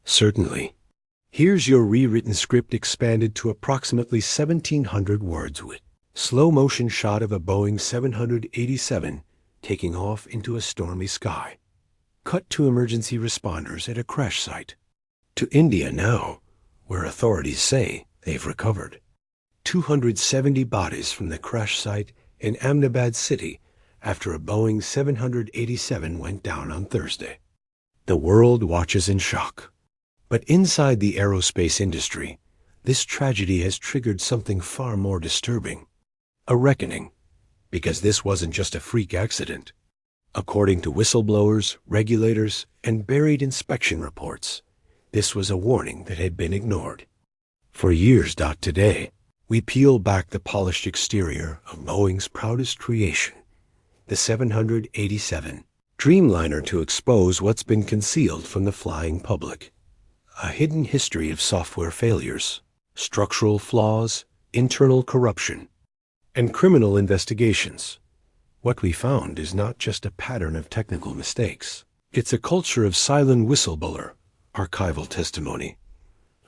Certainly. Here's your rewritten script expanded to approximately 1,700 words with slow-motion shot of a Boeing 787 taking off into a stormy sky. Cut to emergency responders at a crash site. To India now, where authorities say they've recovered 270 bodies from the crash site in Ahmedabad city after a Boeing 787 went down on Thursday. The world watches in shock. But inside the aerospace industry, this tragedy has triggered something far more disturbing. A reckoning, because this wasn't just a freak accident. According to whistleblowers, regulators, and buried inspection reports, this was a warning that had been ignored. For years. Today, we peel back the polished exterior of Boeing's proudest creation, the 787 Dreamliner, to expose what's been concealed from the flying public. A hidden history of software failures, structural flaws, internal corruption, and criminal investigations. What we found is not just a pattern of technical mistakes. It's a culture of silent whistleblower, archival testimony.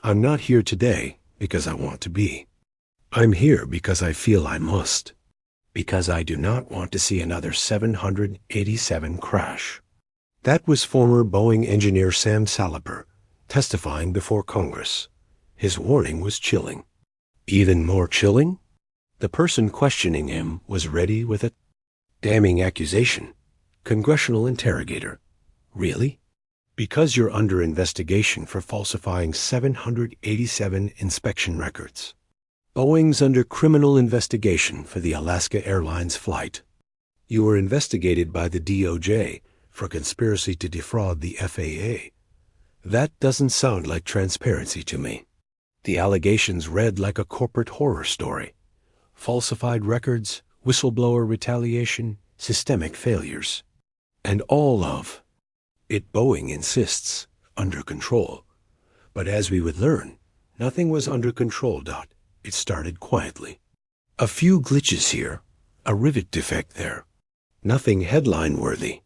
I'm not here today because I want to be. I'm here because I feel I must. Because I do not want to see another 787 crash. That was former Boeing engineer Sam Saliper, testifying before Congress. His warning was chilling. Even more chilling? The person questioning him was ready with a damning accusation. Congressional interrogator. Really? Because you're under investigation for falsifying 787 inspection records. Boeing's under criminal investigation for the Alaska Airlines flight. You were investigated by the DOJ for conspiracy to defraud the FAA. That doesn't sound like transparency to me. The allegations read like a corporate horror story. Falsified records, whistleblower retaliation, systemic failures. And all of it, Boeing insists, under control. But as we would learn, nothing was under control. It started quietly. A few glitches here, a rivet defect there. Nothing headline-worthy.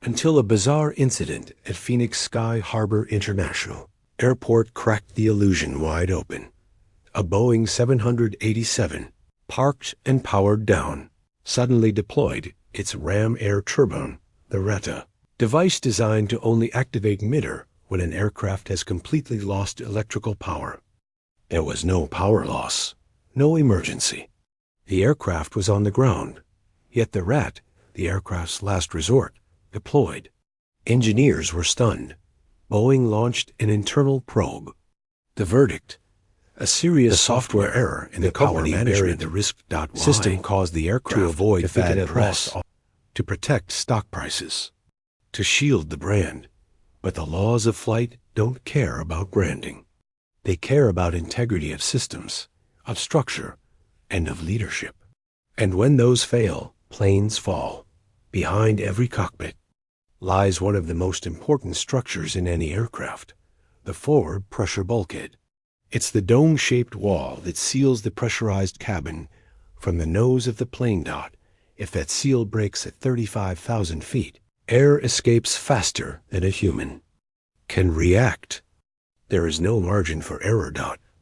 Until a bizarre incident at Phoenix Sky Harbor International Airport cracked the illusion wide open. A Boeing 787, parked and powered down, suddenly deployed its ram air turbine, the RATA, device designed to only activate mid-air when an aircraft has completely lost electrical power. There was no power loss, no emergency. The aircraft was on the ground, yet the RAT, the aircraft's last resort, deployed. Engineers were stunned. Boeing launched an internal probe. The verdict: a serious software error in the power management the risk system caused the aircraft to avoid bad press, to protect stock prices, to shield the brand. But the laws of flight don't care about branding. They care about integrity of systems, of structure, and of leadership. And when those fail, planes fall. Behind every cockpit lies one of the most important structures in any aircraft, the forward pressure bulkhead. It's the dome-shaped wall that seals the pressurized cabin from the nose of the plane. If that seal breaks at 35,000 feet, air escapes faster than a human can react. There is no margin for error.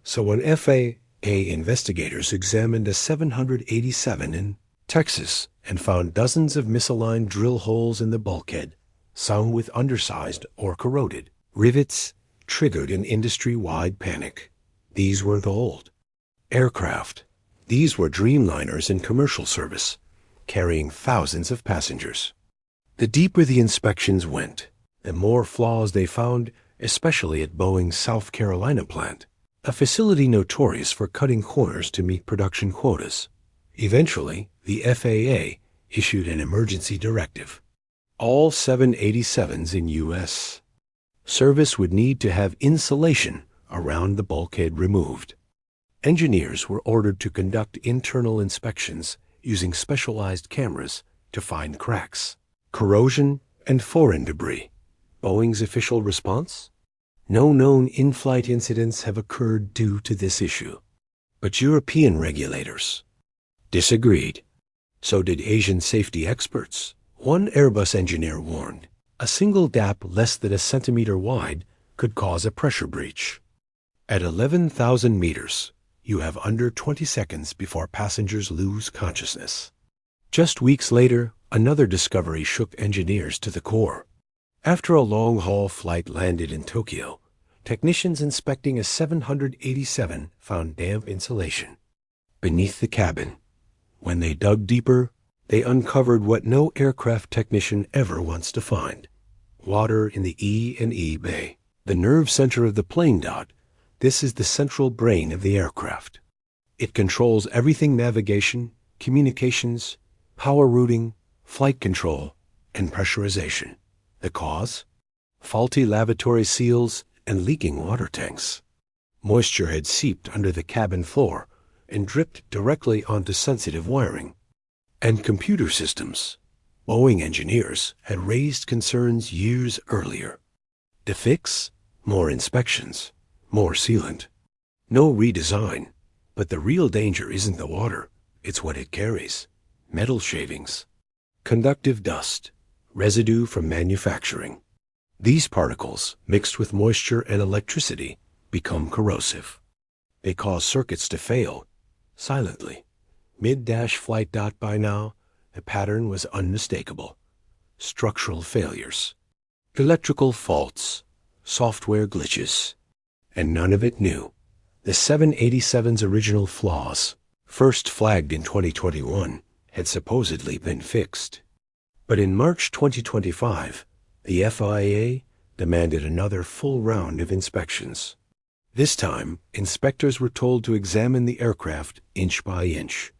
So when FAA investigators examined a 787 in Texas and found dozens of misaligned drill holes in the bulkhead, some with undersized or corroded rivets, triggered an industry-wide panic. These weren't old aircraft. These were Dreamliners in commercial service, carrying thousands of passengers. The deeper the inspections went, the more flaws they found, especially at Boeing's South Carolina plant, a facility notorious for cutting corners to meet production quotas. Eventually, the FAA issued an emergency directive. All 787s in U.S. service would need to have insulation around the bulkhead removed. Engineers were ordered to conduct internal inspections using specialized cameras to find cracks, corrosion, and foreign debris. Boeing's official response? No known in-flight incidents have occurred due to this issue. But European regulators disagreed. So did Asian safety experts. One Airbus engineer warned, a single gap less than a centimeter wide could cause a pressure breach. At 11,000 meters, you have under 20 seconds before passengers lose consciousness. Just weeks later, another discovery shook engineers to the core. After a long-haul flight landed in Tokyo, technicians inspecting a 787 found damp insulation beneath the cabin. When they dug deeper, they uncovered what no aircraft technician ever wants to find: water in the E&E bay, the nerve center of the plane. This is the central brain of the aircraft. It controls everything: navigation, communications, power routing, flight control, and pressurization. The cause? Faulty lavatory seals and leaking water tanks. Moisture had seeped under the cabin floor and dripped directly onto sensitive wiring. And computer systems. Boeing engineers had raised concerns years earlier. Defects? More inspections, more sealant. No redesign. But the real danger isn't the water, it's what it carries. Metal shavings, conductive dust, residue from manufacturing. These particles, mixed with moisture and electricity, become corrosive. They cause circuits to fail, silently. Mid-flight. By now, the pattern was unmistakable. Structural failures, electrical faults, software glitches, and none of it new. The 787's original flaws, first flagged in 2021, had supposedly been fixed. But in March 2025, the FIA demanded another full round of inspections. This time, inspectors were told to examine the aircraft inch by inch.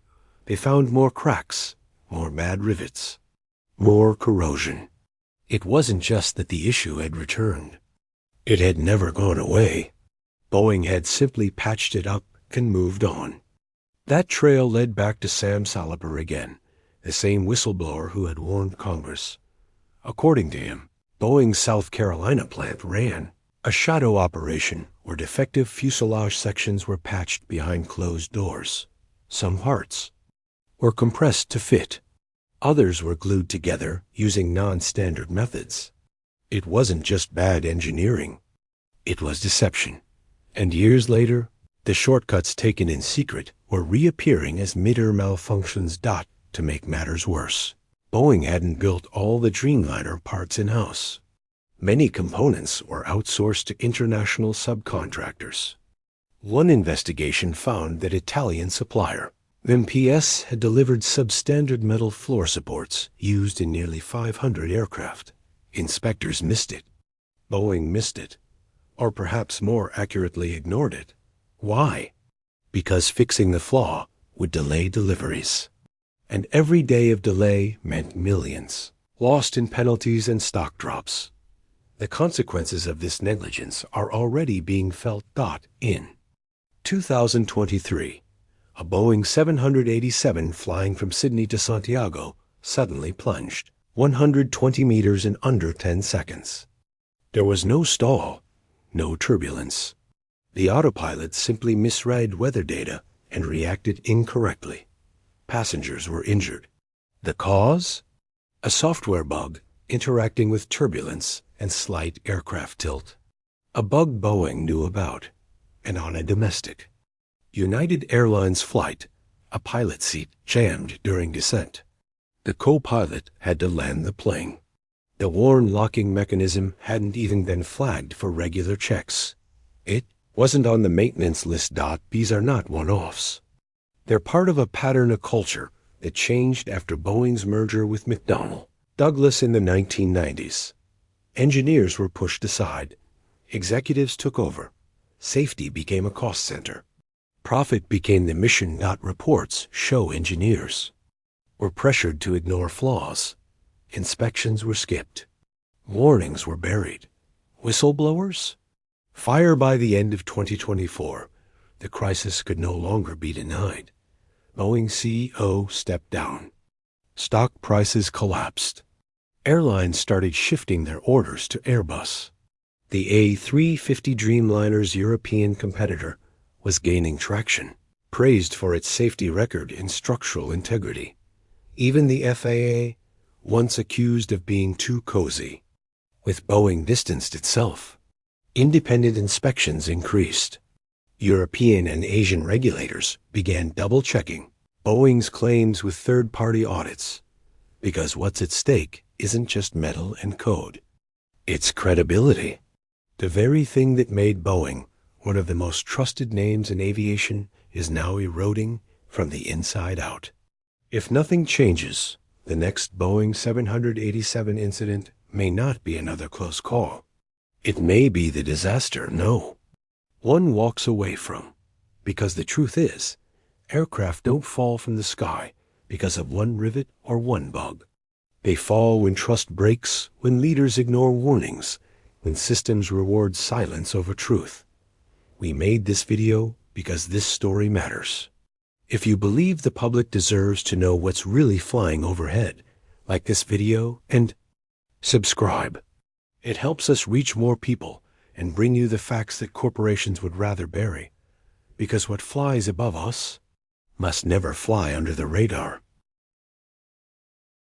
They found more cracks, more bad rivets, more corrosion. It wasn't just that the issue had returned. It had never gone away. Boeing had simply patched it up and moved on. That trail led back to Sam Salaper again, the same whistleblower who had warned Congress. According to him, Boeing's South Carolina plant ran a shadow operation where defective fuselage sections were patched behind closed doors. Some parts were compressed to fit. Others were glued together using non-standard methods. It wasn't just bad engineering. It was deception. And years later, the shortcuts taken in secret were reappearing as mid-air malfunctions. To make matters worse, Boeing hadn't built all the Dreamliner parts in-house. Many components were outsourced to international subcontractors. One investigation found that Italian supplier MPS had delivered substandard metal floor supports used in nearly 500 aircraft. Inspectors missed it. Boeing missed it. Or perhaps more accurately ignored it. Why? Because fixing the flaw would delay deliveries. And every day of delay meant millions, lost in penalties and stock drops. The consequences of this negligence are already being felt. In 2023, a Boeing 787 flying from Sydney to Santiago suddenly plunged 120 meters in under 10 seconds. There was no stall, no turbulence. The autopilot simply misread weather data and reacted incorrectly. Passengers were injured. The cause? A software bug interacting with turbulence and slight aircraft tilt. A bug Boeing knew about, and on a domestic United Airlines flight, a pilot seat jammed during descent. The co-pilot had to land the plane. The worn locking mechanism hadn't even been flagged for regular checks. It wasn't on the maintenance list. These are not one-offs. They're part of a pattern of culture that changed after Boeing's merger with McDonnell Douglas in the 1990s. Engineers were pushed aside. Executives took over. Safety became a cost center. Profit became the mission. Reports show engineers were pressured to ignore flaws. Inspections were skipped. Warnings were buried. Whistleblowers? Fire. By the end of 2024, the crisis could no longer be denied. Boeing CEO stepped down. Stock prices collapsed. Airlines started shifting their orders to Airbus. The A350 Dreamliner's European competitor was gaining traction, praised for its safety record and structural integrity. Even the FAA, once accused of being too cozy, with Boeing distanced itself. Independent inspections increased. European and Asian regulators began double-checking Boeing's claims with third-party audits, because what's at stake isn't just metal and code. It's credibility. The very thing that made Boeing one of the most trusted names in aviation is now eroding from the inside out. If nothing changes, the next Boeing 787 incident may not be another close call. It may be the disaster one walks away from. Because the truth is, aircraft don't fall from the sky because of one rivet or one bug. They fall when trust breaks, when leaders ignore warnings, when systems reward silence over truth. We made this video because this story matters. If you believe the public deserves to know what's really flying overhead, like this video and subscribe. It helps us reach more people and bring you the facts that corporations would rather bury. Because what flies above us must never fly under the radar.